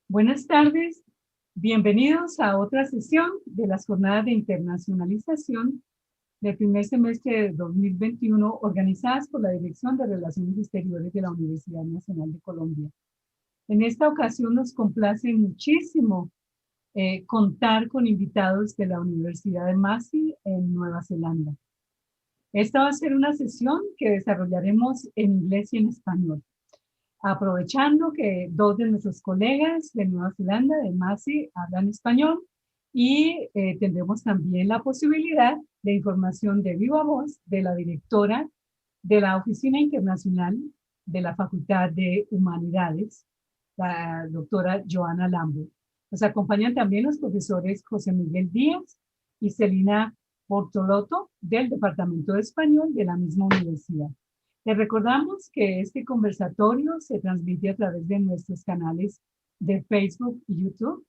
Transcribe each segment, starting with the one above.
Buenas tardes, bienvenidos a otra sesión de las jornadas de internacionalización del primer semestre de 2021 organizadas por la Dirección de Relaciones Exteriores de la Universidad Nacional de Colombia. En esta ocasión nos complace muchísimo contar con invitados de la Universidad Massey en Nueva Zelanda. Esta va a ser una sesión que desarrollaremos en inglés y en español, aprovechando que dos de nuestros colegas de Nueva Zelanda, de Massey, hablan español y tendremos también la posibilidad de información de viva voz de la directora de la Oficina Internacional de la Facultad de Humanidades, la doctora Joana Lambo. Nos acompañan también los profesores José Miguel Díaz y Celina Bortolotto del Departamento de Español de la misma universidad. Les recordamos que este conversatorio se transmite a través de nuestros canales de Facebook y YouTube.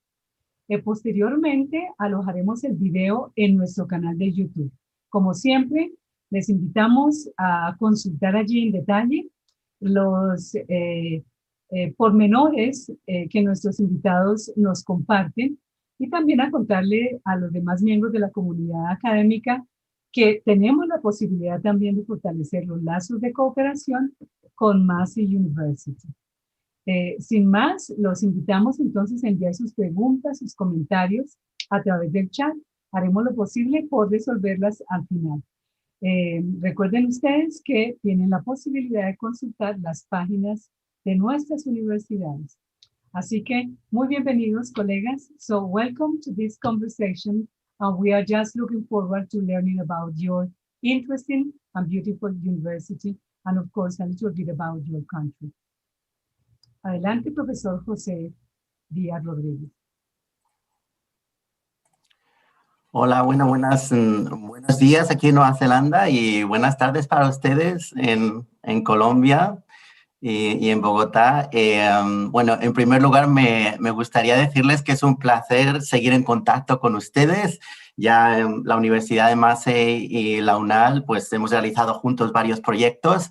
Posteriormente alojaremos el video en nuestro canal de YouTube. Como siempre, les invitamos a consultar allí en detalle los pormenores que nuestros invitados nos comparten y también a contarle a los demás miembros de la comunidad académica que tenemos la posibilidad también de fortalecer los lazos de cooperación con Massey University. Sin más, los invitamos entonces a enviar sus preguntas, sus comentarios a través del chat. Haremos lo posible por resolverlas al final. Recuerden ustedes que tienen la posibilidad de consultar las páginas de nuestras universidades. Así que muy bienvenidos, colegas. So welcome to this conversation. And we are just looking forward to learning about your interesting and beautiful university, and of course, a little bit about your country. Adelante, profesor José Díaz Rodríguez. Hola, buenos días aquí en Nueva Zelanda y buenas tardes para ustedes en Colombia y en Bogotá. Bueno, en primer lugar me gustaría decirles que es un placer seguir en contacto con ustedes. Ya en la Universidad de Massey y la UNAL pues hemos realizado juntos varios proyectos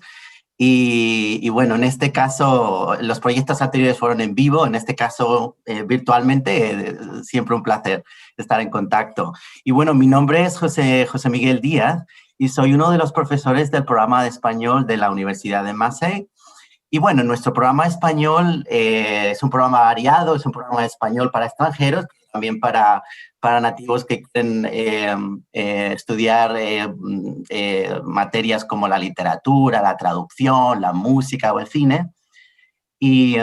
y bueno, en este caso los proyectos anteriores fueron en vivo, en este caso virtualmente, siempre un placer estar en contacto. Y bueno, mi nombre es José Miguel Díaz y soy uno de los profesores del programa de español de la Universidad de Massey. Y bueno, nuestro programa español es un programa variado, es un programa de español para extranjeros, también para nativos que quieren estudiar materias como la literatura, la traducción, la música o el cine. Y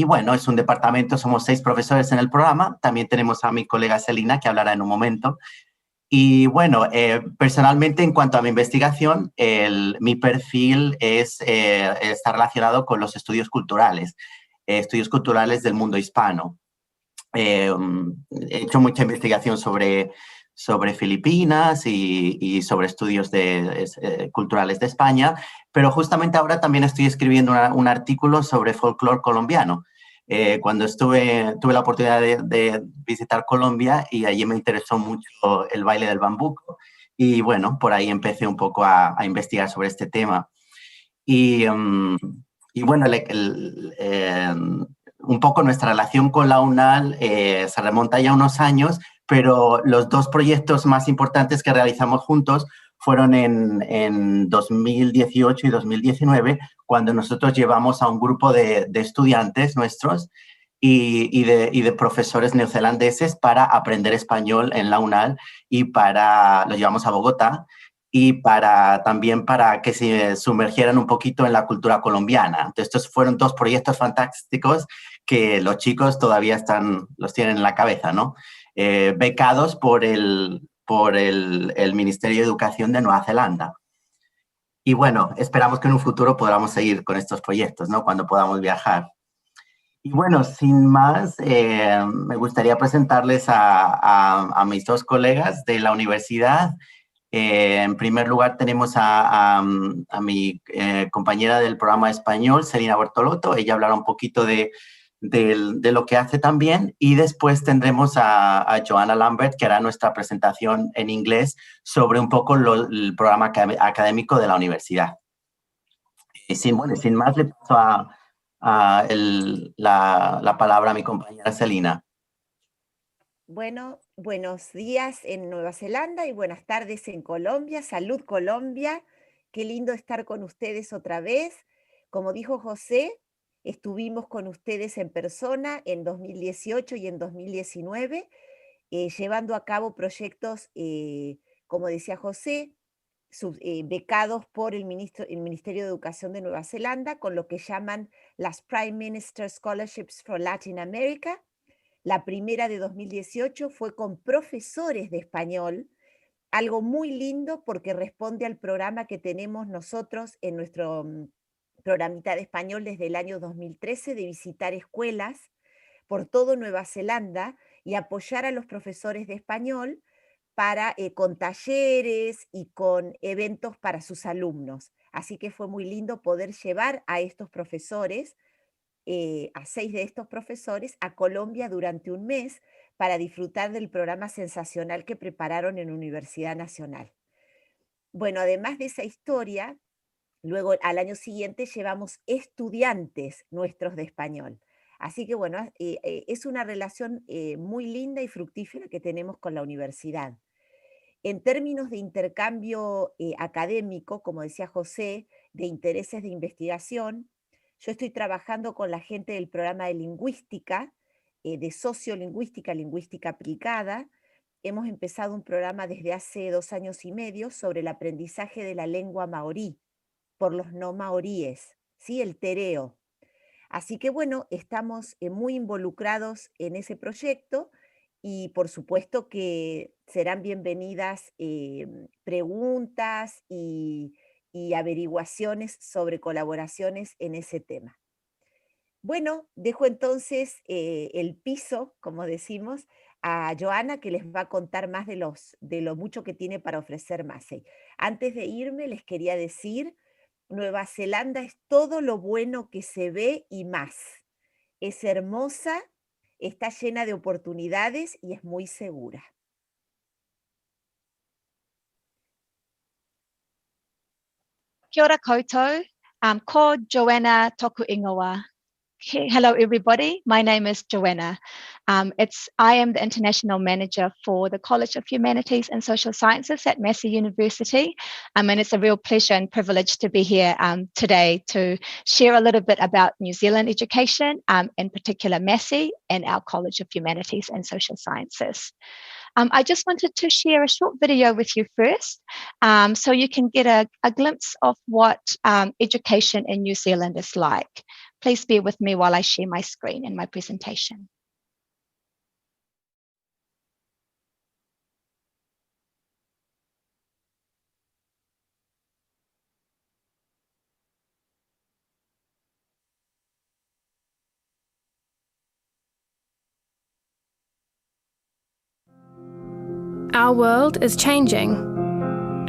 bueno, es un departamento, somos 6 profesores en el programa. También tenemos a mi colega Celina, que hablará en un momento. Y bueno, personalmente, en cuanto a mi investigación, mi perfil está relacionado con los estudios culturales del mundo hispano. He hecho mucha investigación sobre Filipinas y sobre estudios culturales de España, pero justamente ahora también estoy escribiendo un artículo sobre folclore colombiano. Cuando tuve la oportunidad de visitar Colombia y allí me interesó mucho el baile del bambuco y bueno, por ahí empecé un poco a investigar sobre este tema. Y bueno, un poco nuestra relación con la UNAL se remonta ya unos años, pero los 2 proyectos más importantes que realizamos juntos fueron en 2018 y 2019, cuando nosotros llevamos a un grupo de estudiantes nuestros y de profesores neozelandeses para aprender español en la UNAL y los llevamos a Bogotá y también para que se sumergieran un poquito en la cultura colombiana. Entonces, estos fueron 2 proyectos fantásticos que los chicos todavía los tienen en la cabeza, ¿no? Becados por el Ministerio de Educación de Nueva Zelanda. Y bueno, esperamos que en un futuro podamos seguir con estos proyectos, ¿no? Cuando podamos viajar. Y bueno, sin más, me gustaría presentarles a mis 2 colegas de la universidad. En primer lugar, tenemos a mi compañera del programa de español, Celina Bortolotto. Ella hablará un poquito de lo que hace también. Y después tendremos a Joana Lambert, que hará nuestra presentación en inglés sobre un poco el programa académico de la universidad. Y sin más, le paso la palabra a mi compañera Celina. Bueno, buenos días en Nueva Zelanda y buenas tardes en Colombia. Salud Colombia, qué lindo estar con ustedes otra vez. Como dijo José, estuvimos con ustedes en persona en 2018 y en 2019, llevando a cabo proyectos, como decía José, becados por el Ministerio de Educación de Nueva Zelanda, con lo que llaman las Prime Minister Scholarships for Latin America. La primera de 2018 fue con profesores de español, algo muy lindo porque responde al programa que tenemos nosotros en nuestro programita de español desde el año 2013 de visitar escuelas por todo Nueva Zelanda y apoyar a los profesores de español con talleres y con eventos para sus alumnos. Así que fue muy lindo poder llevar a estos profesores, a 6 de estos profesores, a Colombia durante un mes para disfrutar del programa sensacional que prepararon en Universidad Nacional. Bueno, además de esa historia, luego al año siguiente llevamos estudiantes nuestros de español. Así que bueno, es una relación muy linda y fructífera que tenemos con la universidad. En términos de intercambio académico, como decía José, de intereses de investigación, yo estoy trabajando con la gente del programa de lingüística, de sociolingüística, lingüística aplicada. Hemos empezado un programa desde hace 2 años y medio sobre el aprendizaje de la lengua maorí por los no maoríes, ¿sí? El tereo. Así que bueno, estamos muy involucrados en ese proyecto y por supuesto que serán bienvenidas preguntas y averiguaciones sobre colaboraciones en ese tema. Bueno, dejo entonces el piso, como decimos, a Joana, que les va a contar más de lo mucho que tiene para ofrecer Massey. Antes de irme, les quería decir, Nueva Zelanda es todo lo bueno que se ve y más. Es hermosa, está llena de oportunidades y es muy segura. Kia ora koutou. Ko Joanna toku ingoa. Hello, everybody. My name is Joanna. I am the International Manager for the College of Humanities and Social Sciences at Massey University. And it's a real pleasure and privilege to be here today to share a little bit about New Zealand education, in particular Massey and our College of Humanities and Social Sciences. I just wanted to share a short video with you first, so you can get a glimpse of what education in New Zealand is like. Please bear with me while I share my screen and my presentation. Our world is changing,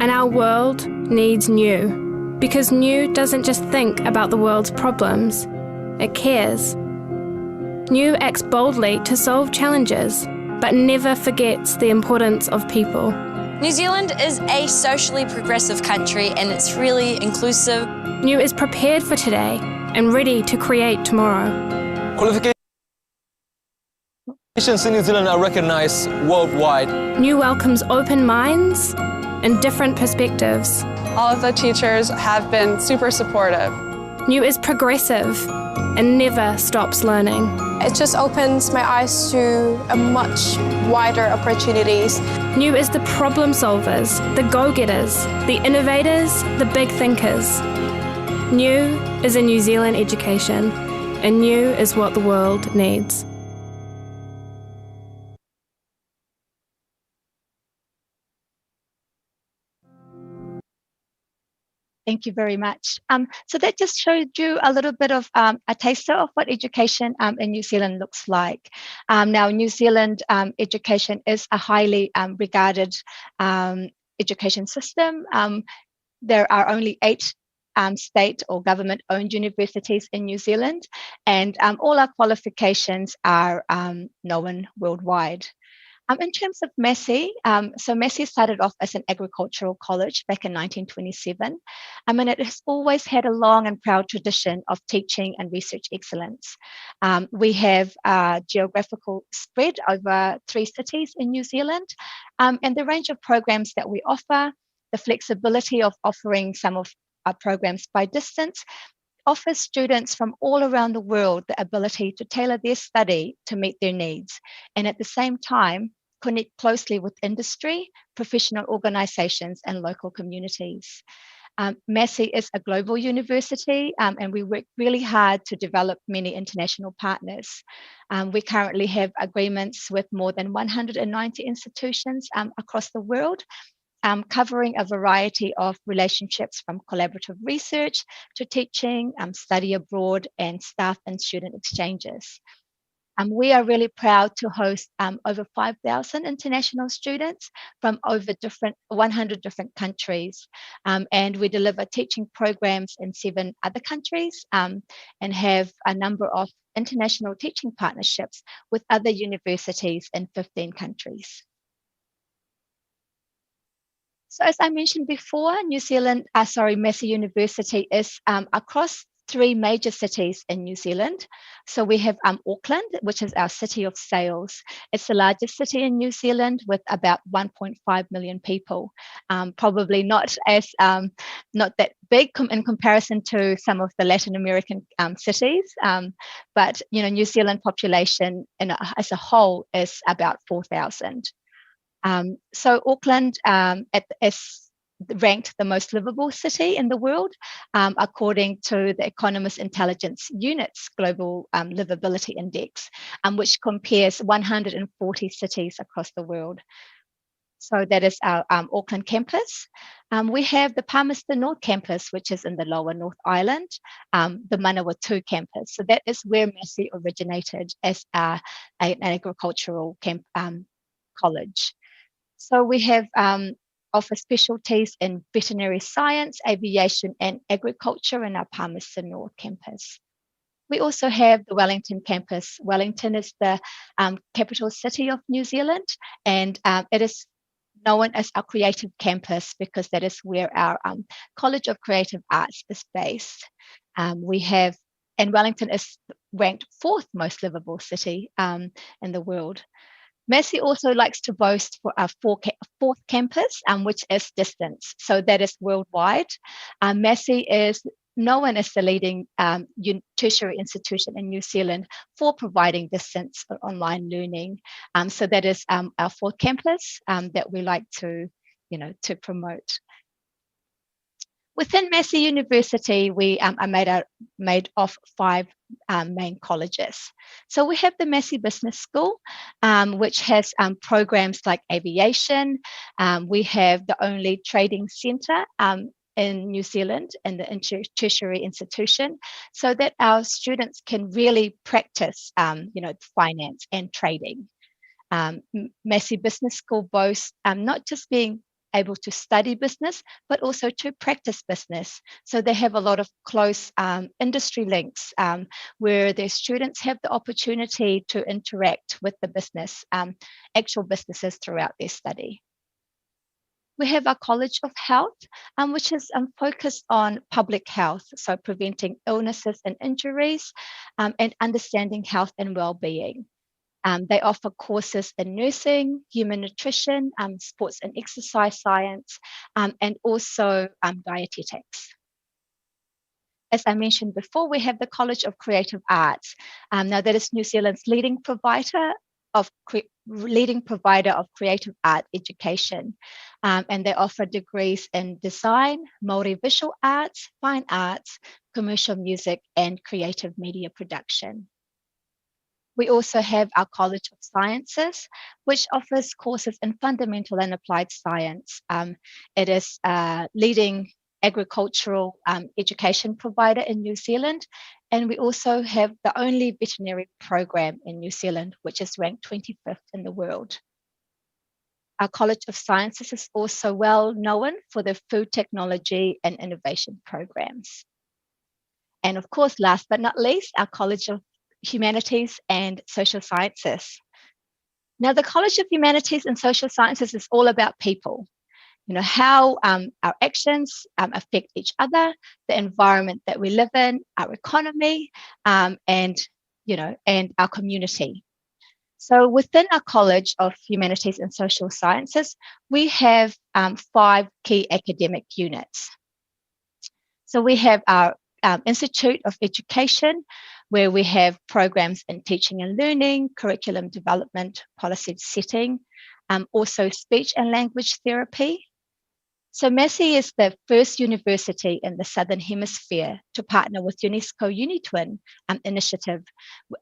and our world needs new, because new doesn't just think about the world's problems, it cares. New acts boldly to solve challenges, but never forgets the importance of people. New Zealand is a socially progressive country and it's really inclusive. New is prepared for today and ready to create tomorrow. Qualifications in New Zealand are recognized worldwide. New welcomes open minds and different perspectives. All of the teachers have been super supportive. New is progressive and never stops learning. It just opens my eyes to a much wider opportunities. New is the problem solvers, the go-getters, the innovators, the big thinkers. New is a New Zealand education, and new is what the world needs. Thank you very much. So that just showed you a little bit of a taster of what education in New Zealand looks like. Now, New Zealand education is a highly regarded education system. There are only 8 state or government-owned universities in New Zealand, and all our qualifications are known worldwide. In terms of Massey, so Massey started off as an agricultural college back in 1927. And it has always had a long and proud tradition of teaching and research excellence. We have a geographical spread over 3 cities in New Zealand, and the range of programs that we offer, the flexibility of offering some of our programs by distance, offers students from all around the world the ability to tailor their study to meet their needs, and at the same time, connect closely with industry, professional organisations, and local communities. Massey is a global university, and we work really hard to develop many international partners. We currently have agreements with more than 190 institutions across the world, covering a variety of relationships from collaborative research to teaching, study abroad, and staff and student exchanges. We are really proud to host over 5,000 international students from over 100 different countries. And we deliver teaching programs in 7 other countries and have a number of international teaching partnerships with other universities in 15 countries. So as I mentioned before, Massey University is across 3 major cities in New Zealand. So we have Auckland, which is our city of sales. It's the largest city in New Zealand with about 1.5 million people. Probably not that big in comparison to some of the Latin American cities, but New Zealand population as a whole is about 4,000. So Auckland is ranked the most livable city in the world, according to the Economist Intelligence Unit's Global Livability Index, which compares 140 cities across the world. So that is our Auckland campus. We have the Palmerston North campus, which is in the lower North Island, the Manawatu campus. So that is where Massey originated as an agricultural college. So we have offer specialties in veterinary science, aviation, and agriculture in our Palmerston North campus. We also have the Wellington campus. Wellington is the capital city of New Zealand, and it is known as our creative campus because that is where our College of Creative Arts is based. And Wellington is ranked 4th most livable city in the world. Massey also likes to boast for our 4th campus, which is distance. So that is worldwide. Massey is known as the leading tertiary institution in New Zealand for providing distance or online learning. So that is our 4th campus that we like to promote. Within Massey University, we are made of 5 main colleges. So we have the Massey Business School, which has programs like aviation. We have the only trading centre in New Zealand in the tertiary institution, so that our students can really practice, finance and trading. Massey Business School boasts not just being able to study business, but also to practice business. So they have a lot of close industry links where their students have the opportunity to interact with the business, actual businesses throughout their study. We have our College of Health, which is focused on public health, so preventing illnesses and injuries, and understanding health and well-being. They offer courses in nursing, human nutrition, sports and exercise science, and also dietetics. As I mentioned before, we have the College of Creative Arts. Now that is New Zealand's leading provider of creative art education. And they offer degrees in design, multi-visual arts, fine arts, commercial music, and creative media production. We also have our College of Sciences, which offers courses in fundamental and applied science. It is a leading agricultural education provider in New Zealand. And we also have the only veterinary program in New Zealand, which is ranked 25th in the world. Our College of Sciences is also well known for their food technology and innovation programs. And of course, last but not least, our College of Humanities and Social Sciences. Now, the College of Humanities and Social Sciences is all about people. You know, how our actions affect each other, the environment that we live in, our economy, and our community. So within our College of Humanities and Social Sciences, we have 5 key academic units. So we have our Institute of Education, where we have programs in teaching and learning, curriculum development, policy setting, also speech and language therapy. So Massey is the first university in the Southern Hemisphere to partner with UNESCO UniTwin initiative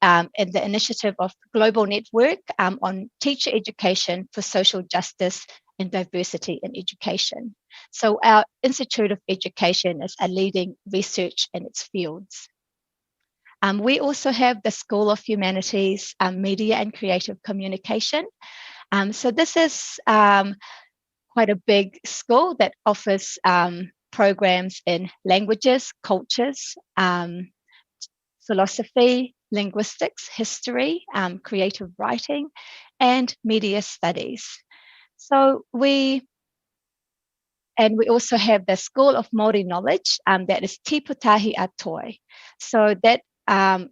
in the initiative of Global Network on teacher education for social justice and diversity in education. So our Institute of Education is a leading research in its fields. We also have the School of Humanities, Media and Creative Communication. So this is quite a big school that offers programs in languages, cultures, philosophy, linguistics, history, creative writing, and media studies. So we also have the School of Māori Knowledge, that is Te Putahi Atoi. So that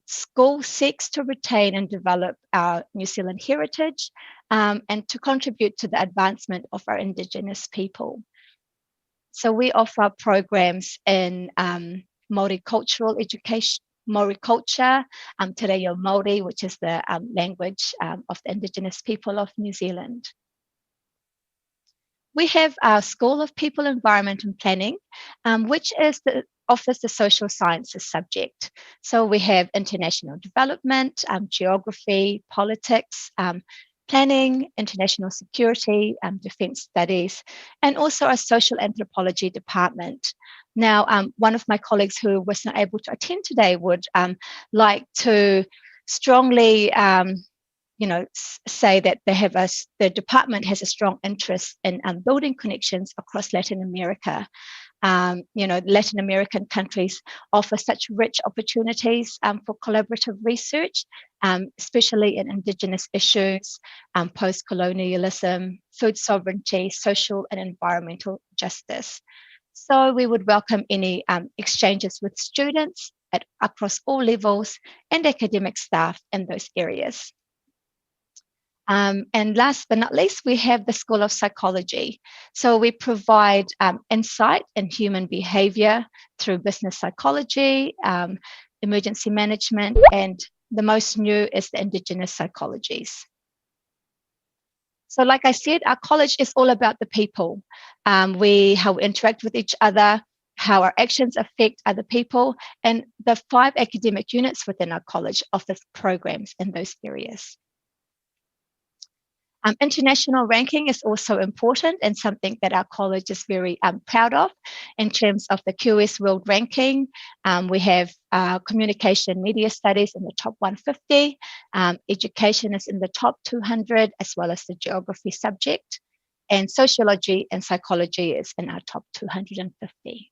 school seeks to retain and develop our New Zealand heritage and to contribute to the advancement of our Indigenous people. So we offer programs in Māori cultural education, Māori culture, Te Reo Māori, which is the language of the Indigenous people of New Zealand. We have our School of People, Environment and Planning, which offers the social sciences subject. So we have international development, geography, politics, planning, international security, defense studies, and also a social anthropology department. Now, one of my colleagues who was not able to attend today would like to strongly say that the department has a strong interest in building connections across Latin America. Latin American countries offer such rich opportunities for collaborative research, especially in Indigenous issues, post-colonialism, food sovereignty, social and environmental justice. So we would welcome any exchanges with students across all levels and academic staff in those areas. And last but not least, we have the School of Psychology. So we provide insight in human behavior through business psychology, emergency management, and the most new is the Indigenous psychologies. So like I said, our college is all about the people. How we interact with each other, how our actions affect other people, and the 5 academic units within our college offer programs in those areas. International ranking is also important and something that our college is very proud of in terms of the QS World Ranking. We have communication media studies in the top 150, education is in the top 200, as well as the geography subject, and sociology and psychology is in our top 250.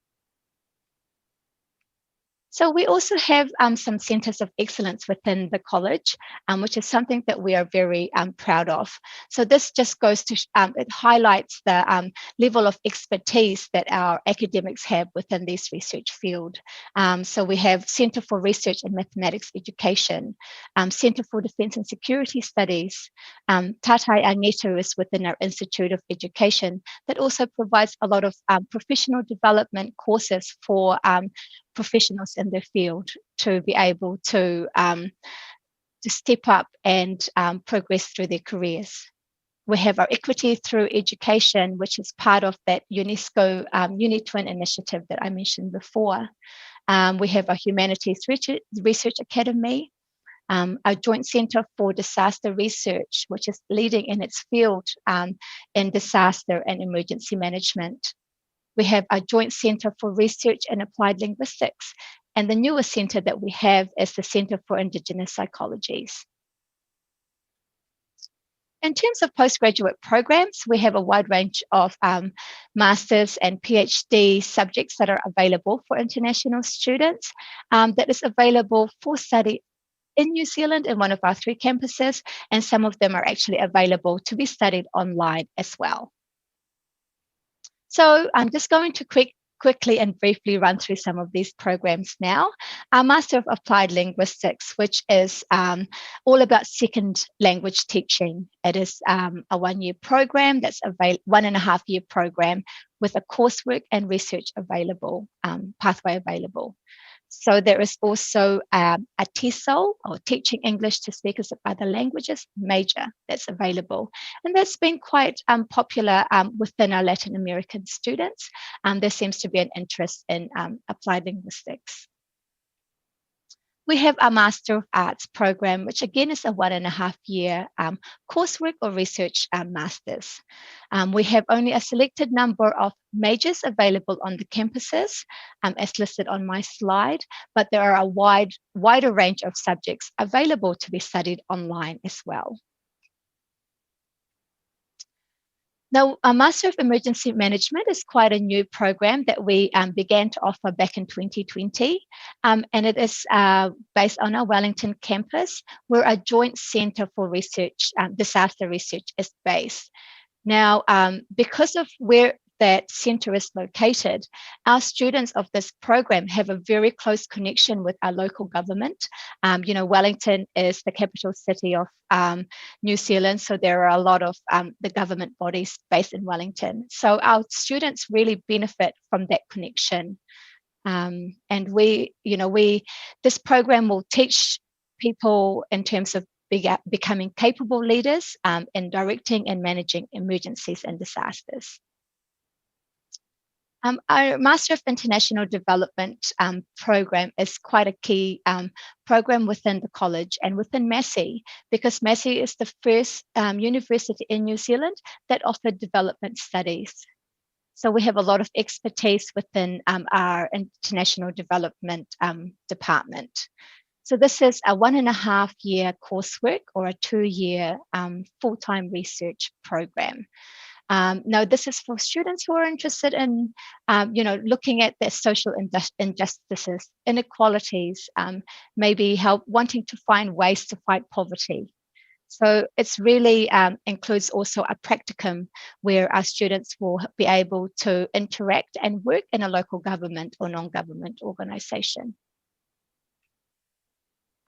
So we also have some centres of excellence within the college, which is something that we are very proud of. So this just goes to, it highlights the level of expertise that our academics have within this research field. So we have Centre for Research and Mathematics Education, Centre for Defence and Security Studies, Tatai Angetu is within our Institute of Education that also provides a lot of professional development courses for professionals in their field to be able to step up and progress through their careers. We have our Equity Through Education, which is part of that UNESCO UniTwin initiative that I mentioned before. We have our Humanities Research Academy, our Joint Centre for Disaster Research, which is leading in its field in disaster and emergency management. We have our Joint Centre for Research and Applied Linguistics, and the newest centre that we have is the Centre for Indigenous Psychologies. In terms of postgraduate programs, we have a wide range of master's and PhD subjects that are available for international students that is available for study in New Zealand in one of our 3 campuses, and some of them are actually available to be studied online as well. So I'm just going to quickly and briefly run through some of these programs now. Our Master of Applied Linguistics, which is all about second language teaching. It is a 1-year program that's a 1.5-year program with a coursework and research available, pathway available. So there is also a TESOL, or Teaching English to Speakers of Other Languages major, that's available. And that's been quite popular within our Latin American students. There seems to be an interest in applied linguistics. We have our Master of Arts program, which again is a 1.5-year coursework or research master's. We have only a selected number of majors available on the campuses, as listed on my slide, but there are a wider range of subjects available to be studied online as well. Now, our Master of Emergency Management is quite a new program that we began to offer back in 2020, and it is based on our Wellington campus, where a joint centre for research, disaster research, is based. Now, because of where that centre is located, our students of this program have a very close connection with our local government. Wellington is the capital city of New Zealand, so there are a lot of the government bodies based in Wellington. So our students really benefit from that connection. And this program will teach people in terms of becoming capable leaders in directing and managing emergencies and disasters. Our Master of International Development program is quite a key program within the college and within Massey, because Massey is the first university in New Zealand that offered development studies. So we have a lot of expertise within our international development department. So this is a 1.5-year coursework or a 2-year full-time research program. Now, this is for students who are interested in, looking at their social injustices, inequalities, maybe wanting to find ways to fight poverty. So it's really includes also a practicum where our students will be able to interact and work in a local government or non-government organisation.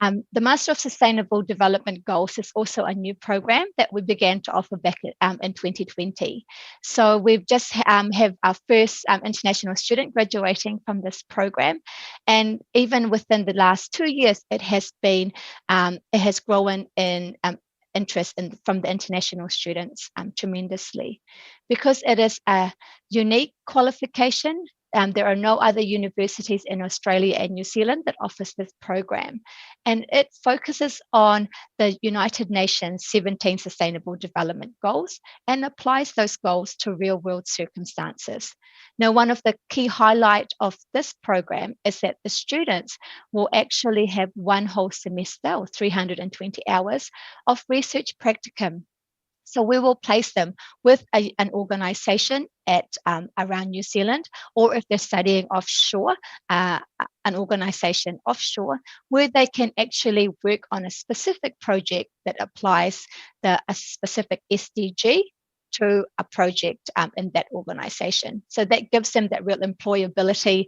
The Master of Sustainable Development Goals is also a new program that we began to offer back in 2020. So we've just have our first international student graduating from this program, and even within the last 2 years, it has grown in interest from the international students tremendously, because it is a unique qualification. There are no other universities in Australia and New Zealand that offers this program. And it focuses on the United Nations 17 Sustainable Development Goals and applies those goals to real-world circumstances. Now, one of the key highlights of this program is that the students will actually have 1 whole semester or 320 hours of research practicum. So we will place them with an organisation at around New Zealand, or if they're studying offshore, an organisation offshore, where they can actually work on a specific project that applies a specific SDG to a project in that organisation. So that gives them that real employability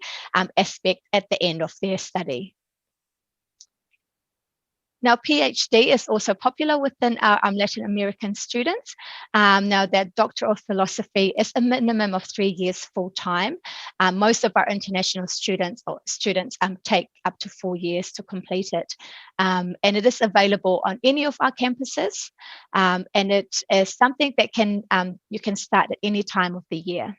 aspect at the end of their study. Now, PhD is also popular within our Latin American students. Now, that Doctor of Philosophy is a minimum of 3 years full-time. Most of our international students take up to 4 years to complete it. And it is available on any of our campuses. And it is something that you can start at any time of the year.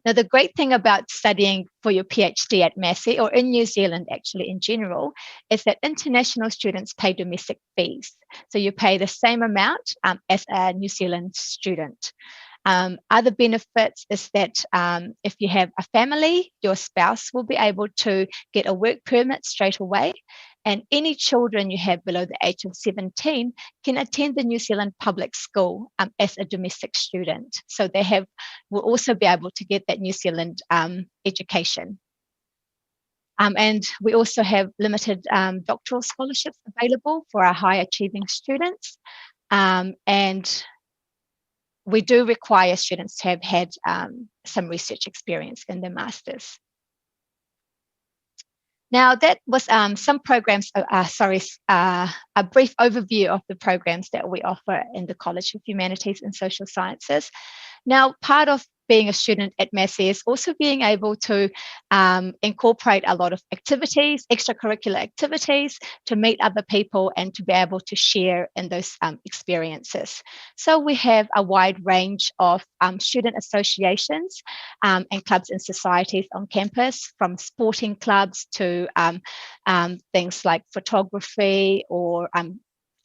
Now, the great thing about studying for your PhD at Massey, or in New Zealand actually in general, is that international students pay domestic fees. So you pay the same amount as a New Zealand student. Other benefits is that if you have a family, your spouse will be able to get a work permit straight away. And any children you have below the age of 17 can attend the New Zealand public school as a domestic student. So will also be able to get that New Zealand education. And we also have limited doctoral scholarships available for our high achieving students. And we do require students to have had some research experience in their masters. Now that was some programs, a brief overview of the programs that we offer in the College of Humanities and Social Sciences. Now, part of being a student at Massey is also being able to incorporate a lot of activities, extracurricular activities, to meet other people and to be able to share in those experiences. So we have a wide range of student associations and clubs and societies on campus, from sporting clubs to things like photography or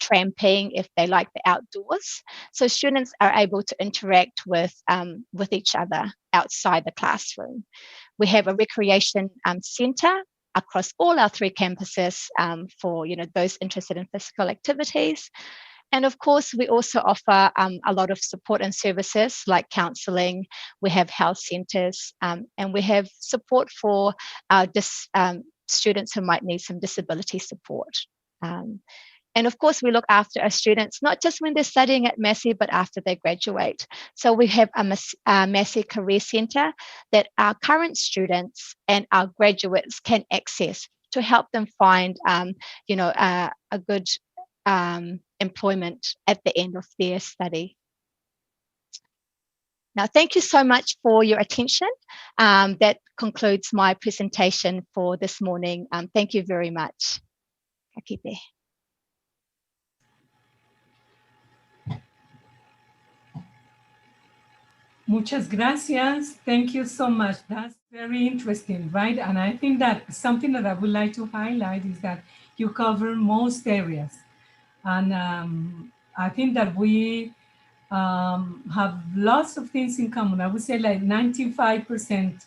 tramping if they like the outdoors. So students are able to interact with each other outside the classroom. We have a recreation centre across all our 3 campuses for those interested in physical activities. And of course, we also offer a lot of support and services like counselling. We have health centres and we have support for students who might need some disability support. And of course, we look after our students, not just when they're studying at Massey, but after they graduate. So we have a Massey Career Centre that our current students and our graduates can access to help them find, a good employment at the end of their study. Now, thank you so much for your attention. That concludes my presentation for this morning. Thank you very much. Ka kite. Muchas gracias. Thank you so much. That's very interesting, right? And I think that something that I would like to highlight is that you cover most areas. And I think that we have lots of things in common. I would say like 95%,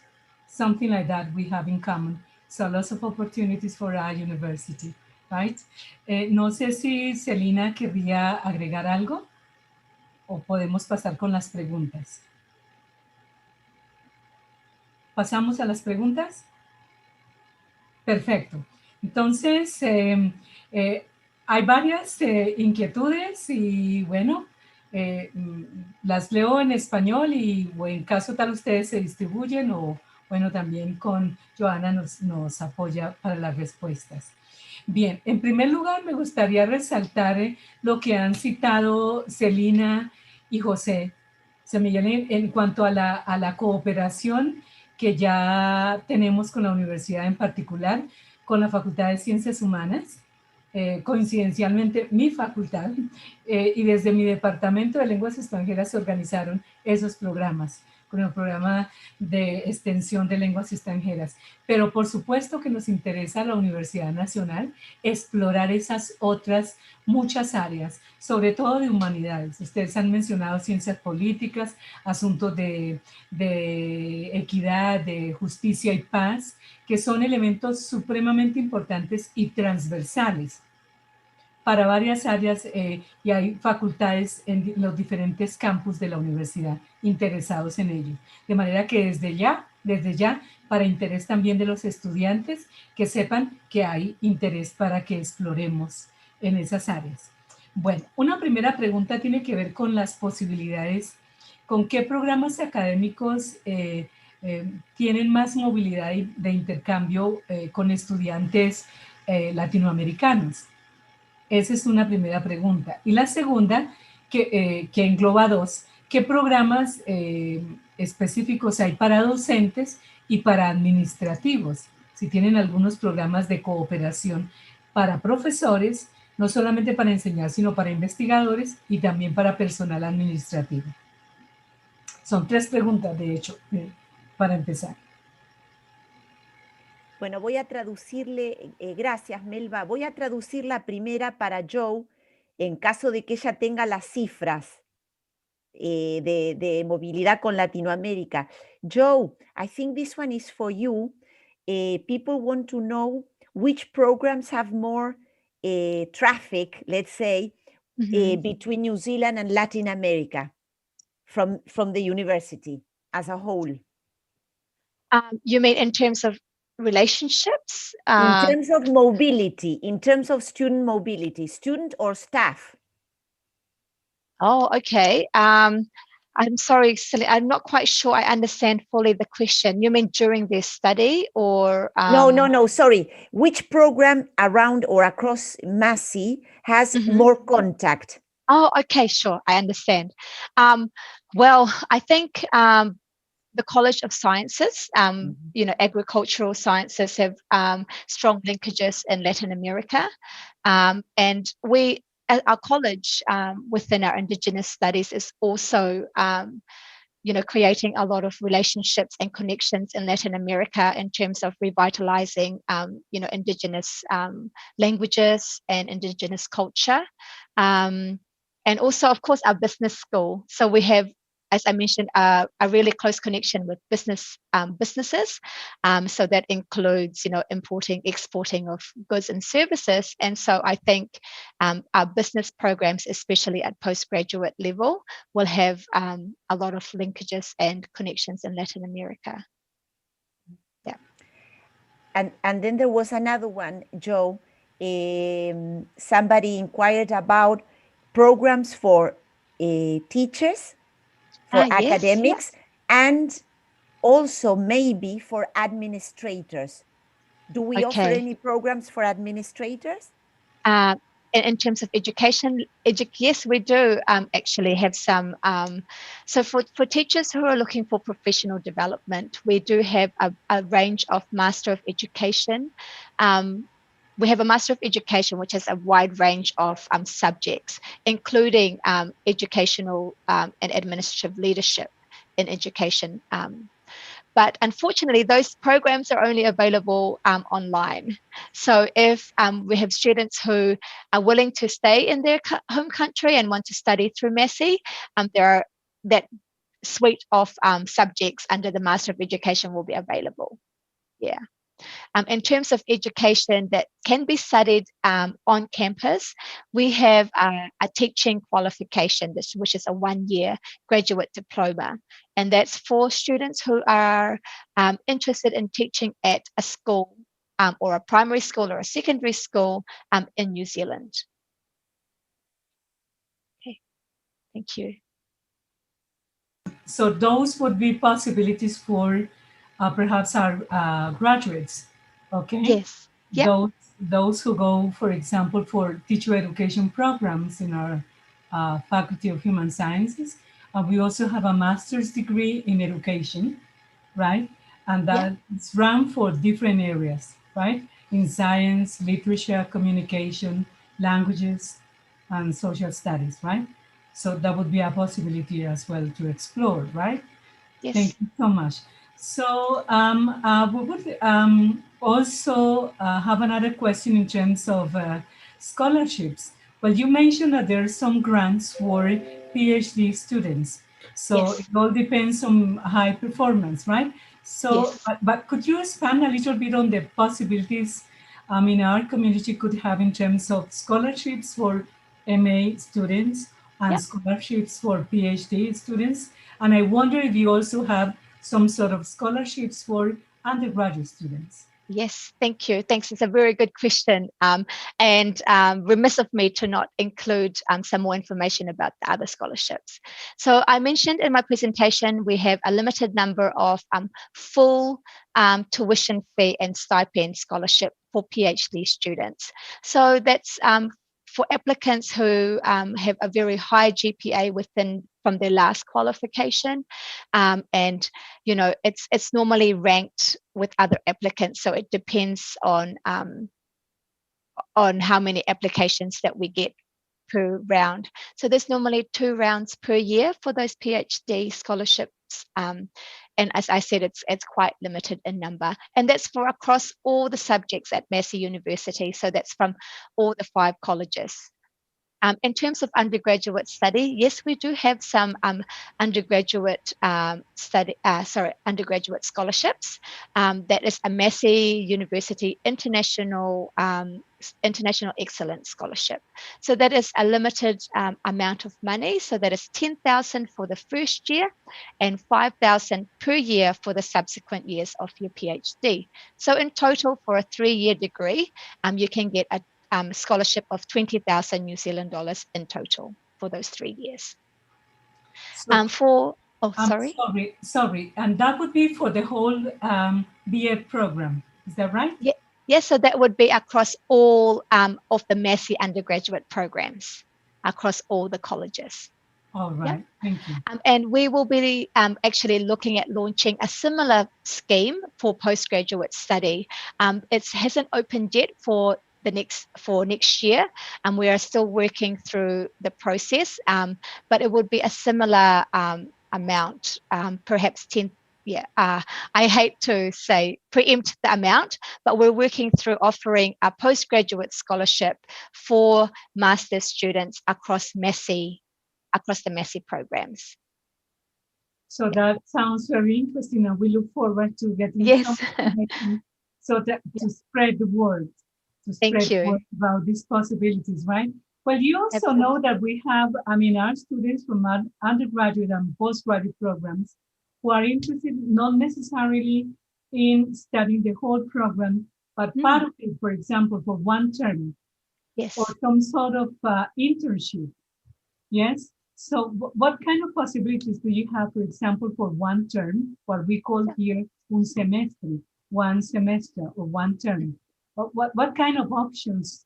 something like that we have in common. So lots of opportunities for our university, right? No sé si Celina querría agregar algo o podemos pasar con las preguntas. ¿Pasamos a las preguntas? Perfecto. Entonces, hay varias inquietudes y bueno, las leo en español y o en caso tal ustedes se distribuyen o bueno, también con Joana nos apoya para las respuestas. Bien, en primer lugar me gustaría resaltar lo que han citado Celina y José Miguel en cuanto a la cooperación que ya tenemos con la universidad, en particular con la Facultad de Ciencias Humanas, coincidencialmente mi facultad, y desde mi departamento de lenguas extranjeras se organizaron esos programas, con el programa de extensión de lenguas extranjeras. Pero por supuesto que nos interesa a la Universidad Nacional explorar esas otras muchas áreas, sobre todo de humanidades. Ustedes han mencionado ciencias políticas, asuntos de equidad, de justicia y paz, que son elementos supremamente importantes y transversales para varias áreas y hay facultades en los diferentes campus de la universidad interesados en ello. De manera que desde ya, para interés también de los estudiantes, que sepan que hay interés para que exploremos en esas áreas. Bueno, una primera pregunta tiene que ver con las posibilidades, con qué programas académicos tienen más movilidad de intercambio con estudiantes latinoamericanos. Esa es una primera pregunta. Y la segunda, que engloba 2, ¿qué programas específicos hay para docentes y para administrativos? Si tienen algunos programas de cooperación para profesores, no solamente para enseñar, sino para investigadores y también para personal administrativo. Son 3 preguntas, de hecho, para empezar. Bueno, voy a traducirle, gracias Melba, voy a traducir la primera para Joe en caso de que ella tenga las cifras de movilidad con Latinoamérica. Joe, I think this one is for you. People want to know which programs have more traffic, let's say, between New Zealand and Latin America from the university as a whole. You mean in terms of relationships. In terms of mobility, in terms of student mobility, student or staff? Oh, okay. I'm sorry, Celine, I'm not quite sure I understand fully the question. You mean during their study or? No, sorry. Which program around or across Massey has more contact? Oh, okay, sure, I understand. Well, I think the College of Sciences, agricultural sciences have strong linkages in Latin America. And we, at our college, within our Indigenous studies, is also, creating a lot of relationships and connections in Latin America in terms of revitalizing, Indigenous languages and Indigenous culture. And also, of course, our business school. So we have, as I mentioned, a really close connection with businesses. So that includes, importing, exporting of goods and services. And so I think our business programs, especially at postgraduate level, will have a lot of linkages and connections in Latin America. Yeah. And then there was another one, Joe. Somebody inquired about programs for teachers, for academics, yes. and also maybe for administrators. Do we offer any programs for administrators? In terms of education, yes, we do actually have some. So for teachers who are looking for professional development, we do have a range of Master of Education. We have a Master of Education, which has a wide range of subjects, including educational and administrative leadership in education. But unfortunately, those programs are only available online. So if we have students who are willing to stay in their home country and want to study through Massey, there are that suite of subjects under the Master of Education will be available. Yeah. In terms of education that can be studied on campus, we have a teaching qualification, which is a 1-year graduate diploma. And that's for students who are interested in teaching at a school or a primary school or a secondary school in New Zealand. Okay, thank you. So those would be possibilities for perhaps our graduates, okay? Yes. Yep. Those who go, for example, for teacher education programs in our Faculty of Human Sciences. We also have a master's degree in education, right? And that's run for different areas, right? In science, literature, communication, languages, and social studies, right? So that would be a possibility as well to explore, right? Yes. Thank you so much. So we would also have another question in terms of scholarships. Well, you mentioned that there are some grants for PhD students. So Yes. it all depends on high performance, right? So, Yes. but could you expand a little bit on the possibilities in our community could have in terms of scholarships for MA students and scholarships for PhD students? And I wonder if you also have some sort of scholarships for undergraduate students. Yes, thank you. Thanks. It's a very good question. And remiss of me to not include some more information about the other scholarships. So I mentioned in my presentation, we have a limited number of full tuition fee and stipend scholarship for PhD students. So that's for applicants who have a very high GPA from their last qualification, and it's normally ranked with other applicants, so it depends on how many applications that we get per round. So there's normally 2 rounds per year for those PhD scholarships. And as I said, it's quite limited in number. And that's for across all the subjects at Massey University. So that's from all the 5 colleges. In terms of undergraduate study, yes, we do have some undergraduate scholarships. That is a Massey University International International Excellence Scholarship. So that is a limited amount of money. So that is $10,000 for the first year and $5,000 per year for the subsequent years of your PhD. So in total, for a 3-year degree, you can get a scholarship of 20,000 New Zealand dollars in total for those 3 years. So, sorry. Sorry, and that would be for the whole BA program. Is that right? Yeah. Yes, so that would be across all of the Massey undergraduate programs, across all the colleges. All right, thank you. And we will be actually looking at launching a similar scheme for postgraduate study. It hasn't opened yet for next year, and we are still working through the process. But it would be a similar amount, perhaps 10. Yeah, I hate to say preempt the amount, but we're working through offering a postgraduate scholarship for master's students across the Massey programs. So that sounds very interesting, and we look forward to getting some information so that to spread the word, about these possibilities, right? Well, you also know that we have, our students from undergraduate and postgraduate programs who are interested not necessarily in studying the whole program, but part of it, for example, for one term, or some sort of internship. Yes. So what kind of possibilities do you have, for example, for one term, what we call here un semestre, 1 semester or 1 term? What kind of options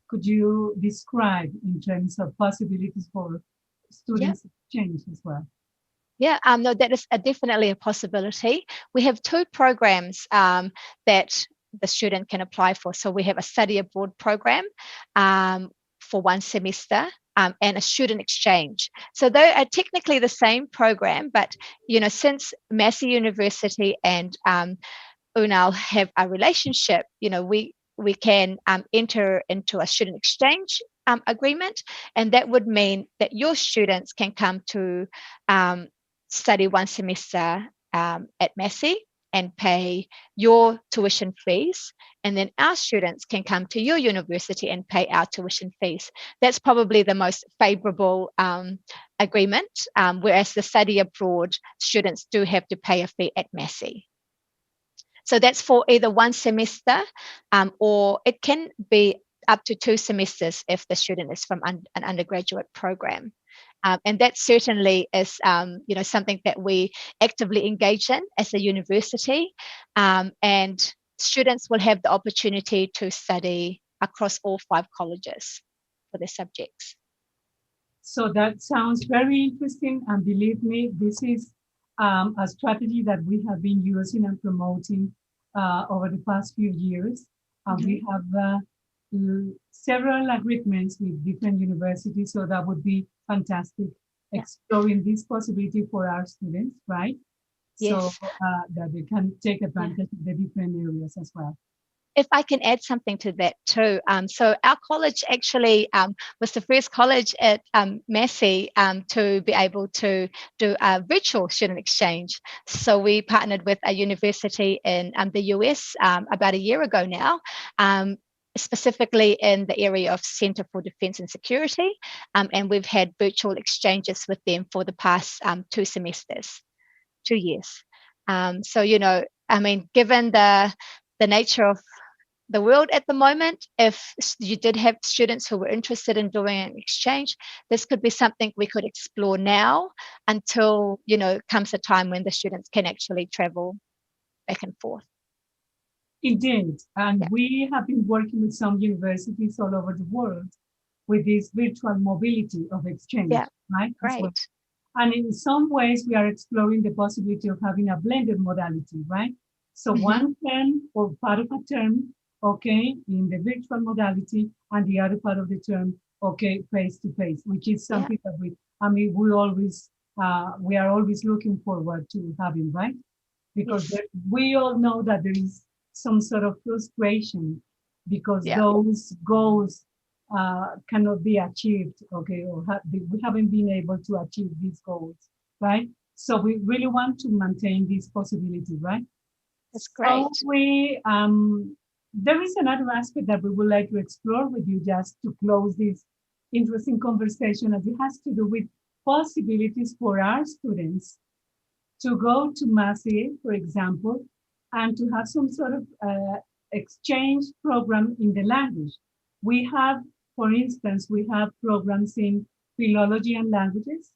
could you describe in terms of possibilities for students exchange as well? Yeah, no, that is definitely a possibility. We have 2 programs that the student can apply for. So we have a study abroad program for 1 semester and a student exchange. So they are technically the same program, but since Massey University and UNAL have a relationship, we can enter into a student exchange agreement, and that would mean that your students can come to study 1 semester at Massey and pay your tuition fees, and then our students can come to your university and pay our tuition fees. That's probably the most favorable agreement, whereas the study abroad students do have to pay a fee at Massey. So that's for either 1 semester, or it can be up to 2 semesters if the student is from an undergraduate program. And that certainly is, something that we actively engage in as a university. And students will have the opportunity to study across all 5 colleges for their subjects. So that sounds very interesting. And believe me, this is a strategy that we have been using and promoting over the past few years. We have several agreements with different universities, so that would be fantastic, exploring this possibility for our students, right? Yes. So that they can take advantage of the different areas as well. If I can add something to that too. So our college actually was the first college at Massey to be able to do a virtual student exchange. So we partnered with a university in the US about a year ago now, specifically in the area of Center for Defense and Security. And we've had virtual exchanges with them for the past 2 semesters, 2 years. So, given the nature of the world at the moment, if you did have students who were interested in doing an exchange, this could be something we could explore now until, comes a time when the students can actually travel back and forth. Indeed, and we have been working with some universities all over the world with this virtual mobility of exchange, right? Great. Well. And in some ways, we are exploring the possibility of having a blended modality, right? So one term or part of a term, in the virtual modality, and the other part of the term, face-to-face, which is something that we are always looking forward to having, right? Because we all know that there is some sort of frustration because those goals cannot be achieved, or we haven't been able to achieve these goals, right? So we really want to maintain this possibility, right? That's great. So we there is another aspect that we would like to explore with you just to close this interesting conversation, as it has to do with possibilities for our students to go to Massey, for example, and to have some sort of exchange program in the language. We have, for instance, we have programs in philology and languages.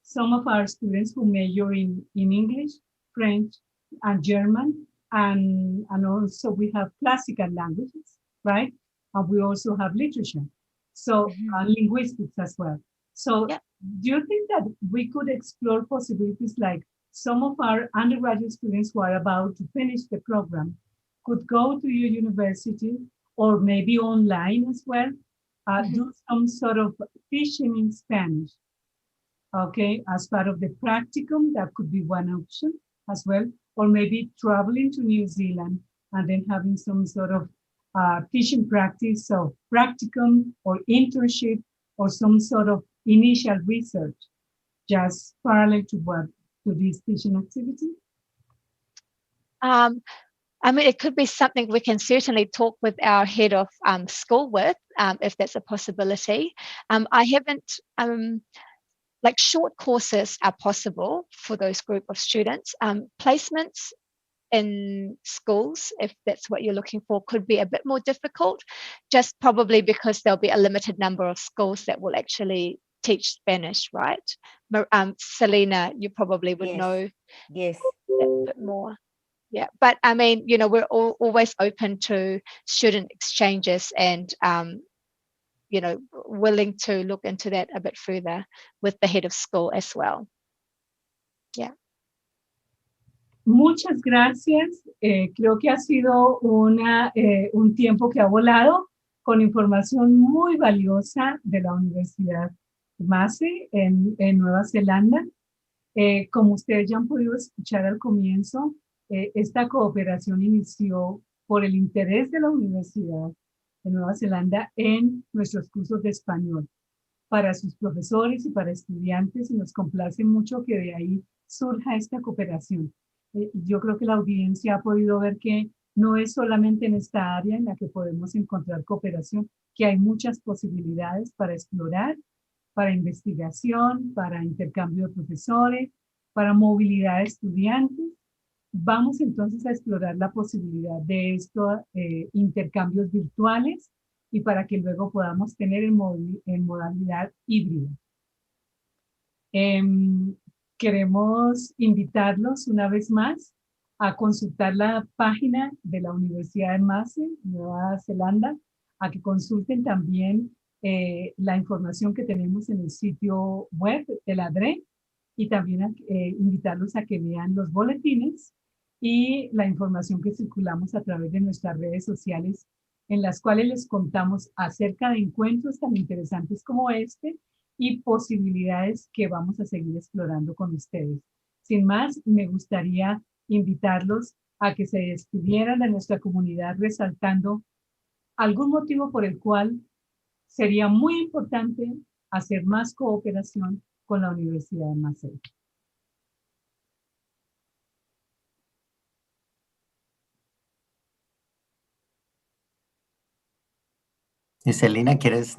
Some of our students who major in English, French, and German, and also we have classical languages, right? And we also have literature, so linguistics as well. So do you think that we could explore possibilities like some of our undergraduate students who are about to finish the program could go to your university or maybe online as well, do some sort of teaching in Spanish, okay, as part of the practicum? That could be one option as well, or maybe traveling to New Zealand and then having some sort of teaching practice, so practicum or internship or some sort of initial research, just parallel to what, to this teaching activity? I mean, it could be something we can certainly talk with our head of school with, if that's a possibility. I haven't, like short courses are possible for those group of students. Placements in schools, if that's what you're looking for, could be a bit more difficult, just probably because there'll be a limited number of schools that will actually teach Spanish, right? Selena, you probably would know Yes. that bit more. Yeah, but I mean, you know, we're always open to student exchanges and, you know, willing to look into that a bit further with the head of school as well. Yeah. Muchas gracias. Creo que ha sido un tiempo que ha volado con información muy valiosa de la Universidad Massey en Nueva Zelanda. Como ustedes ya han podido escuchar al comienzo, esta cooperación inició por el interés de la Universidad de Nueva Zelanda en nuestros cursos de español para sus profesores y para estudiantes, y nos complace mucho que de ahí surja esta cooperación. Yo creo que la audiencia ha podido ver que no es solamente en esta área en la que podemos encontrar cooperación, que hay muchas posibilidades para explorar, para investigación, para intercambio de profesores, para movilidad de estudiantes. Vamos entonces a explorar la posibilidad de estos intercambios virtuales y para que luego podamos tener en modalidad híbrida. Queremos invitarlos una vez más a consultar la página de la Universidad Massey, Nueva Zelanda, a que consulten también la información que tenemos en el sitio web de la DRE, y también invitarlos a que vean los boletines y la información que circulamos a través de nuestras redes sociales, en las cuales les contamos acerca de encuentros tan interesantes como este y posibilidades que vamos a seguir explorando con ustedes. Sin más, me gustaría invitarlos a que se despidieran de nuestra comunidad resaltando algún motivo por el cual sería muy importante hacer más cooperación con la Universidad Massey. Y Selena, ¿quieres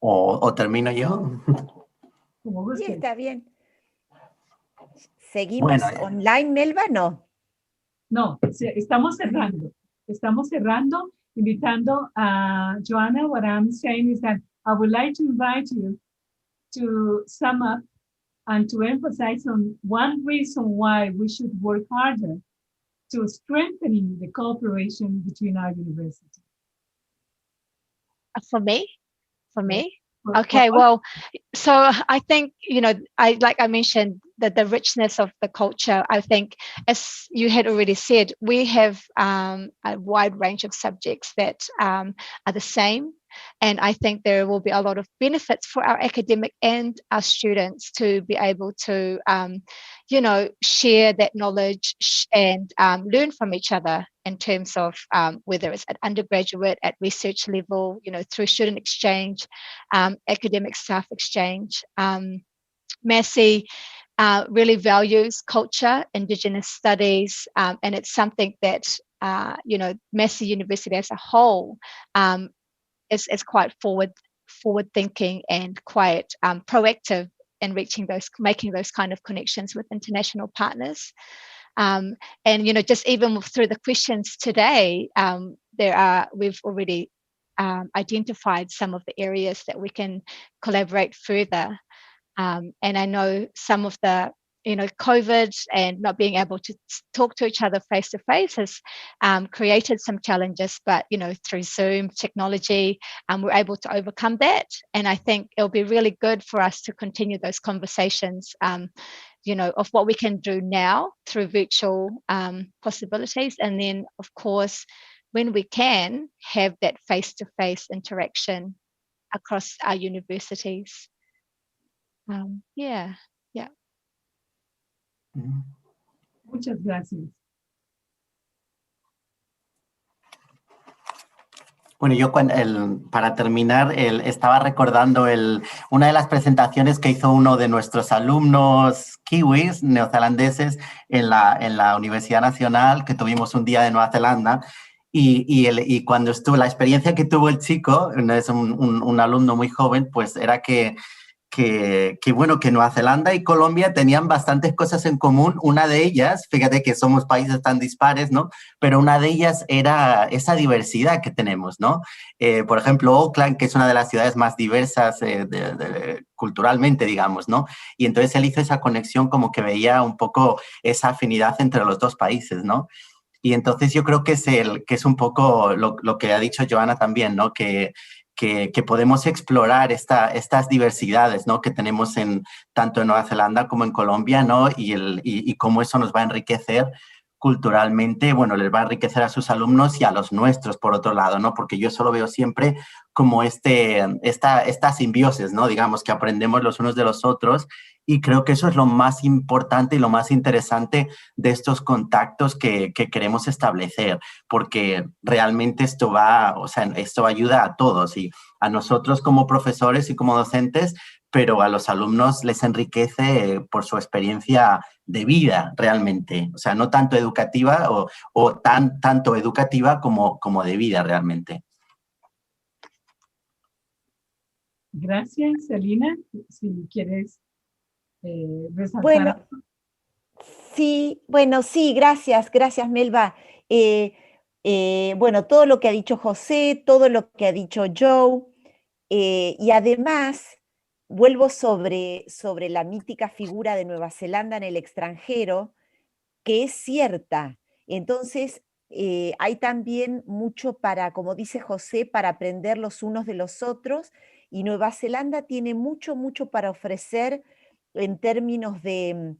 o termino yo? Como guste. Sí, está bien. ¿Seguimos online, Melba? No, estamos cerrando. Estamos cerrando, invitando a Joanna. What I'm saying is that I would like to invite you to sum up and to emphasize on one reason why we should work harder to strengthening the cooperation between our universities. For me? Okay, well, so I think, you know, like I mentioned, that the richness of the culture, I think, as you had already said, we have a wide range of subjects that are the same. And I think there will be a lot of benefits for our academic and our students to be able to, you know, share that knowledge and learn from each other in terms of whether it's at undergraduate, at research level, you know, through student exchange, academic staff exchange. Massey really values culture, Indigenous studies, and it's something that Massey University as a whole is quite forward thinking and quite proactive in making those kind of connections with international partners. And just even through the questions today, we've already identified some of the areas that we can collaborate further. And I know some of the COVID and not being able to talk to each other face to face has created some challenges, but through Zoom technology, we're able to overcome that. And I think it'll be really good for us to continue those conversations, of what we can do now through virtual possibilities, and then of course, when we can have that face-to-face interaction across our universities. Muchas gracias. Bueno, yo para terminar, estaba recordando una de las presentaciones que hizo uno de nuestros alumnos kiwis, neozelandeses, en la Universidad Nacional, que tuvimos un día de Nueva Zelanda, y cuando la experiencia que tuvo el chico, es un alumno muy joven, pues era que Nueva Zelanda y Colombia tenían bastantes cosas en común. Una de ellas, fíjate que somos países tan dispares, ¿no? Pero una de ellas era esa diversidad que tenemos, ¿no? Por ejemplo, Auckland, que es una de las ciudades más diversas culturalmente, digamos, ¿no? Y entonces él hizo esa conexión, como que veía un poco esa afinidad entre los dos países, ¿no? Y entonces yo creo que es un poco lo que ha dicho Joana también, ¿no? Que podemos explorar estas diversidades, ¿no? Que tenemos tanto en Nueva Zelanda como en Colombia, ¿no? Y cómo eso nos va a enriquecer culturalmente, bueno, les va a enriquecer a sus alumnos y a los nuestros, por otro lado, ¿no? Porque yo eso lo veo siempre como esta simbiosis, ¿no? Digamos, que aprendemos los unos de los otros, y creo que eso es lo más importante y lo más interesante de estos contactos que queremos establecer, porque realmente esto ayuda a todos, y a nosotros como profesores y como docentes, pero a los alumnos les enriquece por su experiencia de vida realmente. O sea, no tanto educativa o tanto educativa como de vida realmente. Gracias, Celina. Si quieres resaltar. Sí, gracias, Melba. Todo lo que ha dicho José, todo lo que ha dicho Joe, y además vuelvo sobre la mítica figura de Nueva Zelanda en el extranjero, que es cierta. Entonces, hay también mucho como dice José, para aprender los unos de los otros, y Nueva Zelanda tiene mucho para ofrecer en términos de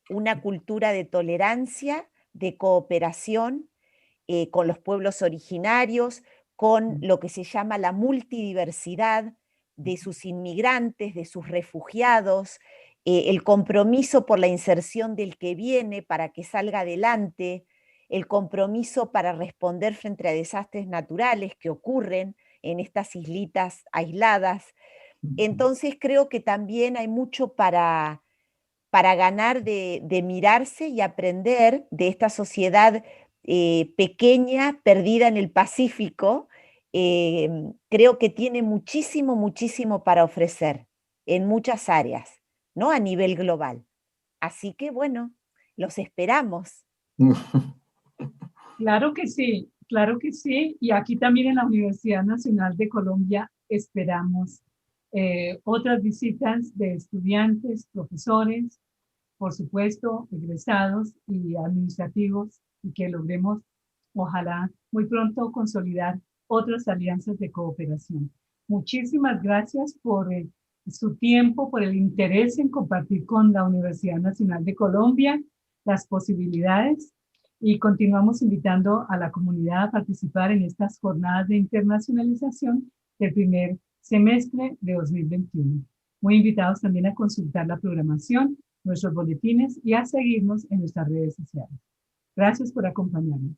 una cultura de tolerancia, de cooperación con los pueblos originarios, con lo que se llama la multidiversidad de sus inmigrantes, de sus refugiados, el compromiso por la inserción del que viene para que salga adelante, el compromiso para responder frente a desastres naturales que ocurren en estas islitas aisladas. Entonces creo que también hay mucho para ganar de mirarse y aprender de esta sociedad pequeña, perdida en el Pacífico. Creo que tiene muchísimo para ofrecer en muchas áreas, ¿no? A nivel global. Así que bueno, los esperamos. Claro que sí. Y aquí también en la Universidad Nacional de Colombia esperamos otras visitas de estudiantes, profesores, por supuesto, egresados y administrativos, y que logremos, ojalá, muy pronto consolidar otras alianzas de cooperación. Muchísimas gracias por su tiempo, por el interés en compartir con la Universidad Nacional de Colombia las posibilidades, y continuamos invitando a la comunidad a participar en estas jornadas de internacionalización del primer semestre de 2021. Muy invitados también a consultar la programación, nuestros boletines y a seguirnos en nuestras redes sociales. Gracias por acompañarnos.